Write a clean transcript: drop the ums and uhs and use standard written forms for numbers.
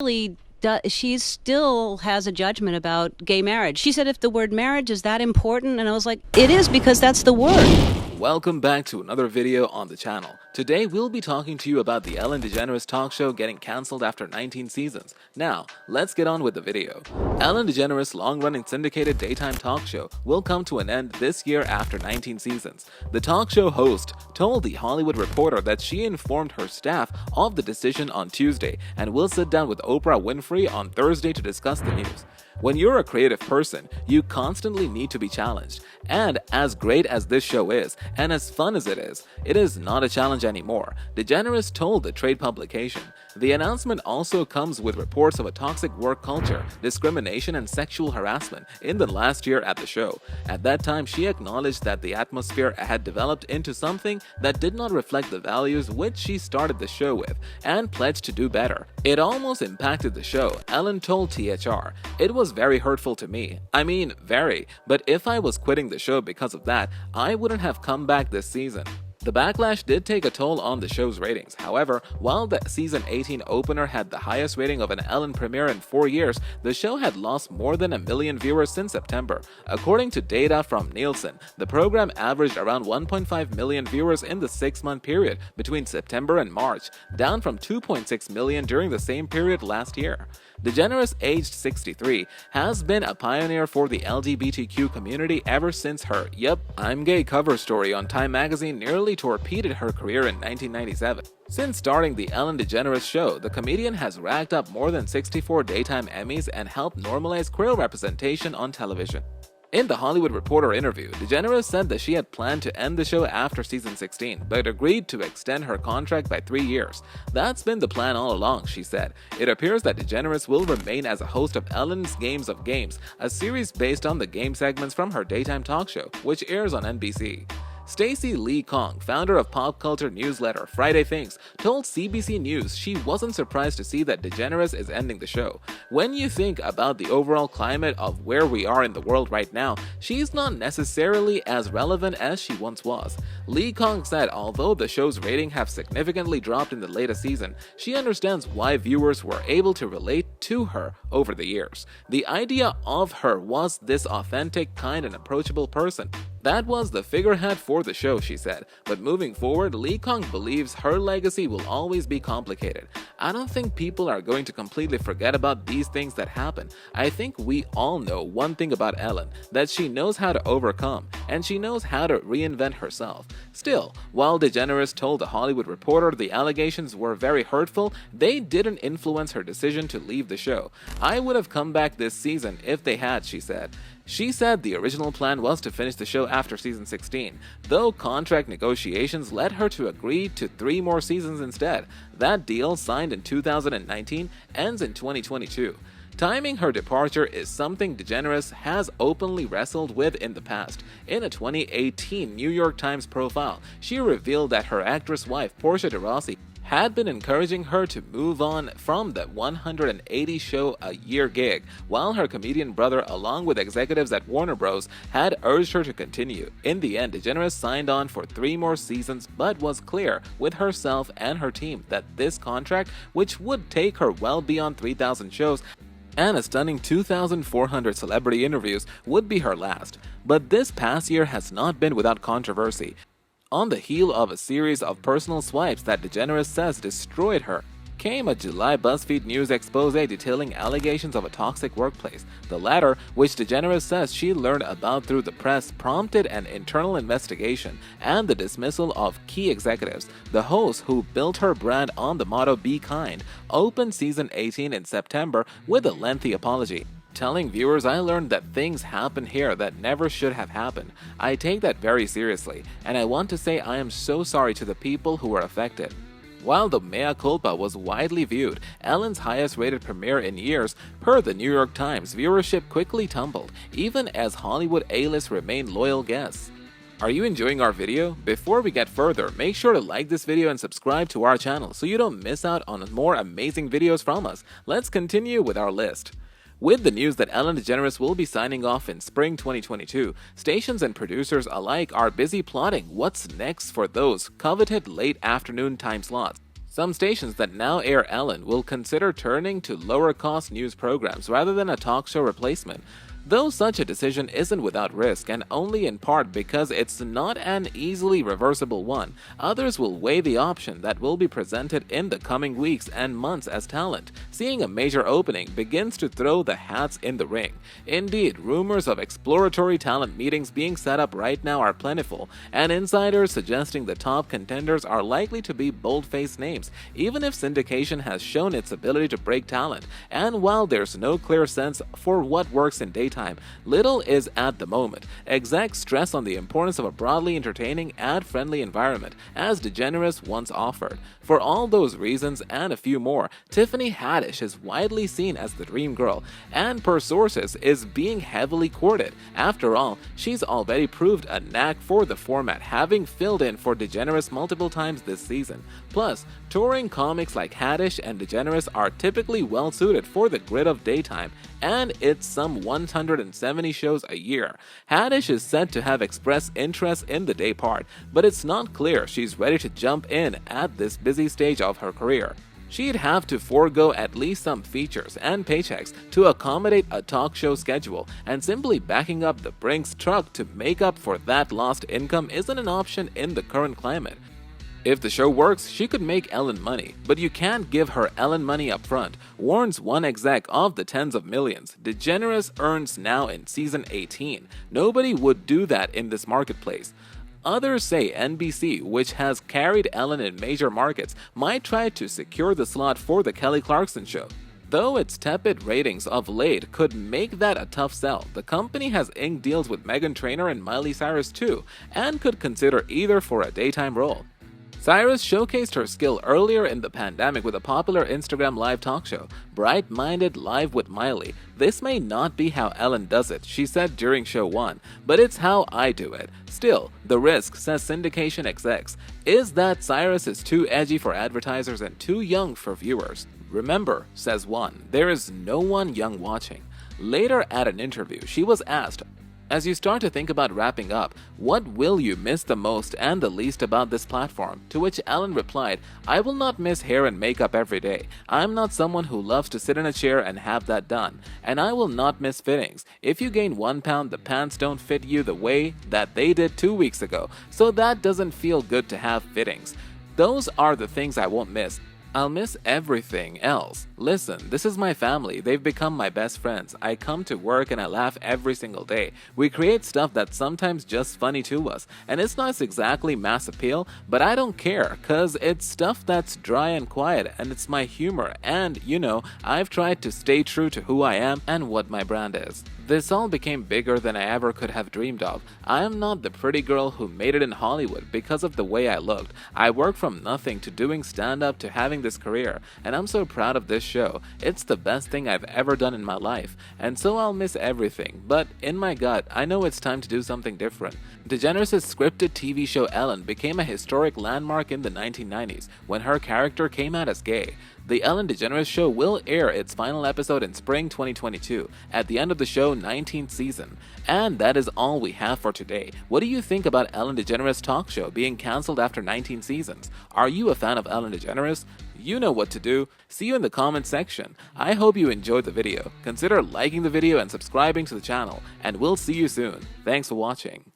She still has a judgment about gay marriage. She said if the word marriage is that important, and I was like, it is, because that's the word. Welcome back to another video on the channel. Today we'll be talking to you about the Ellen DeGeneres talk show getting cancelled after 19 seasons. Now, let's get on with the video. Ellen DeGeneres' long-running syndicated daytime talk show will come to an end this year after 19 seasons. The talk show host told The Hollywood Reporter that she informed her staff of the decision on Tuesday and will sit down with Oprah Winfrey on Thursday to discuss the news. When you're a creative person, you constantly need to be challenged. And as great as this show is, and as fun as it is not a challenge anymore, DeGeneres told the trade publication. The announcement also comes with reports of a toxic work culture, discrimination, and sexual harassment in the last year at the show. At that time, she acknowledged that the atmosphere had developed into something that did not reflect the values which she started the show with, and pledged to do better. It almost impacted the show, Ellen told THR. It was very hurtful to me. I mean, very. But if I was quitting the show because of that, I wouldn't have come back this season. The backlash did take a toll on the show's ratings. However, while the season 18 opener had the highest rating of an Ellen premiere in 4 years, the show had lost more than 1 million viewers since September. According to data from Nielsen, the program averaged around 1.5 million viewers in the 6-month period between September and March, down from 2.6 million during the same period last year. DeGeneres, aged 63, has been a pioneer for the LGBTQ community ever since her "Yep, I'm Gay" cover story on Time magazine nearly torpedoed her career in 1997. Since starting the Ellen DeGeneres Show, the comedian has racked up more than 64 daytime Emmys and helped normalize queer representation on television. In the Hollywood Reporter interview, DeGeneres said that she had planned to end the show after season 16, but agreed to extend her contract by 3 years. That's been the plan all along, she said. It appears that DeGeneres will remain as a host of Ellen's Games of Games, a series based on the game segments from her daytime talk show, which airs on NBC. Stacey Lee Kong, founder of pop culture newsletter Friday Things, told CBC News she wasn't surprised to see that DeGeneres is ending the show. When you think about the overall climate of where we are in the world right now, she's not necessarily as relevant as she once was. Lee Kong said although the show's rating have significantly dropped in the latest season, she understands why viewers were able to relate to her over the years. The idea of her was this authentic, kind, and approachable person. That was the figurehead for the show, she said. But moving forward, Lee Kong believes her legacy will always be complicated. I don't think people are going to completely forget about these things that happen. I think we all know one thing about Ellen, that she knows how to overcome, and she knows how to reinvent herself. Still, while DeGeneres told The Hollywood Reporter the allegations were very hurtful, they didn't influence her decision to leave the show. I would have come back this season if they had, she said. She said the original plan was to finish the show after season 16, though contract negotiations led her to agree to 3 more seasons instead. That deal, signed in 2019, ends in 2022. Timing her departure is something DeGeneres has openly wrestled with in the past. In a 2018 New York Times profile, she revealed that her actress wife, Portia de Rossi, had been encouraging her to move on from the 180-show-a-year gig, while her comedian brother, along with executives at Warner Bros., had urged her to continue. In the end, DeGeneres signed on for 3 more seasons, but was clear with herself and her team that this contract, which would take her well beyond 3,000 shows and a stunning 2,400 celebrity interviews, would be her last. But this past year has not been without controversy. On the heel of a series of personal swipes that DeGeneres says destroyed her, came a July BuzzFeed News expose detailing allegations of a toxic workplace. The latter, which DeGeneres says she learned about through the press, prompted an internal investigation and the dismissal of key executives. The host, who built her brand on the motto "Be Kind," opened season 18 in September with a lengthy apology, telling viewers, "I learned that things happen here that never should have happened. I take that very seriously, and I want to say I am so sorry to the people who were affected." While the mea culpa was widely viewed, Ellen's highest-rated premiere in years, per the New York Times, viewership quickly tumbled, even as Hollywood A-list remained loyal guests. Are you enjoying our video? Before we get further, make sure to like this video and subscribe to our channel so you don't miss out on more amazing videos from us. Let's continue with our list. With the news that Ellen DeGeneres will be signing off in spring 2022, stations and producers alike are busy plotting what's next for those coveted late afternoon time slots. Some stations that now air Ellen will consider turning to lower-cost news programs rather than a talk show replacement. Though such a decision isn't without risk, and only in part because it's not an easily reversible one, others will weigh the option that will be presented in the coming weeks and months as talent, seeing a major opening, begins to throw the hats in the ring. Indeed, rumors of exploratory talent meetings being set up right now are plentiful, and insiders suggesting the top contenders are likely to be bold-faced names, even if syndication has shown its ability to break talent. And while there's no clear sense for what works in daytime, little is at the moment. Execs stress on the importance of a broadly entertaining, ad-friendly environment, as DeGeneres once offered. For all those reasons and a few more, Tiffany Haddish is widely seen as the dream girl, and per sources is being heavily courted. After all, she's already proved a knack for the format, having filled in for DeGeneres multiple times this season. Plus, touring comics like Haddish and DeGeneres are typically well suited for the grid of daytime, and it's some 170 shows a year. Haddish is said to have expressed interest in the day part, but it's not clear she's ready to jump in at this busy stage of her career. She'd have to forego at least some features and paychecks to accommodate a talk show schedule, and simply backing up the Brinks truck to make up for that lost income isn't an option in the current climate. If the show works, she could make Ellen money, but you can't give her Ellen money up front, warns one exec of the tens of millions DeGeneres earns now in season 18. Nobody would do that in this marketplace. Others say NBC, which has carried Ellen in major markets, might try to secure the slot for the Kelly Clarkson show. Though its tepid ratings of late could make that a tough sell, the company has inked deals with Meghan Trainor and Miley Cyrus too, and could consider either for a daytime role. Cyrus showcased her skill earlier in the pandemic with a popular Instagram live talk show, Bright Minded Live with Miley. This may not be how Ellen does it, she said during show 1, but it's how I do it. Still, the risk, says syndication execs, is that Cyrus is too edgy for advertisers and too young for viewers. Remember, says one, there is no one young watching. Later at an interview, she was asked, as you start to think about wrapping up, what will you miss the most and the least about this platform? To which Ellen replied, I will not miss hair and makeup every day. I'm not someone who loves to sit in a chair and have that done. And I will not miss fittings. If you gain 1 pound, the pants don't fit you the way that they did 2 weeks ago. So that doesn't feel good to have fittings. Those are the things I won't miss. I'll miss everything else. Listen, this is my family. They've become my best friends. I come to work and I laugh every single day. We create stuff that's sometimes just funny to us. And it's not exactly mass appeal, but I don't care, cause it's stuff that's dry and quiet, and it's my humor. And, you know, I've tried to stay true to who I am and what my brand is. This all became bigger than I ever could have dreamed of. I am not the pretty girl who made it in Hollywood because of the way I looked. I worked from nothing to doing stand-up to having this career, and I'm so proud of this show. It's the best thing I've ever done in my life, and so I'll miss everything, but in my gut, I know it's time to do something different. DeGeneres' scripted TV show Ellen became a historic landmark in the 1990s when her character came out as gay. The Ellen DeGeneres Show will air its final episode in spring 2022, at the end of the show's 19th season. And that is all we have for today. What do you think about Ellen DeGeneres' talk show being cancelled after 19 seasons? Are you a fan of Ellen DeGeneres? You know what to do. See you in the comments section. I hope you enjoyed the video. Consider liking the video and subscribing to the channel, and we'll see you soon. Thanks for watching.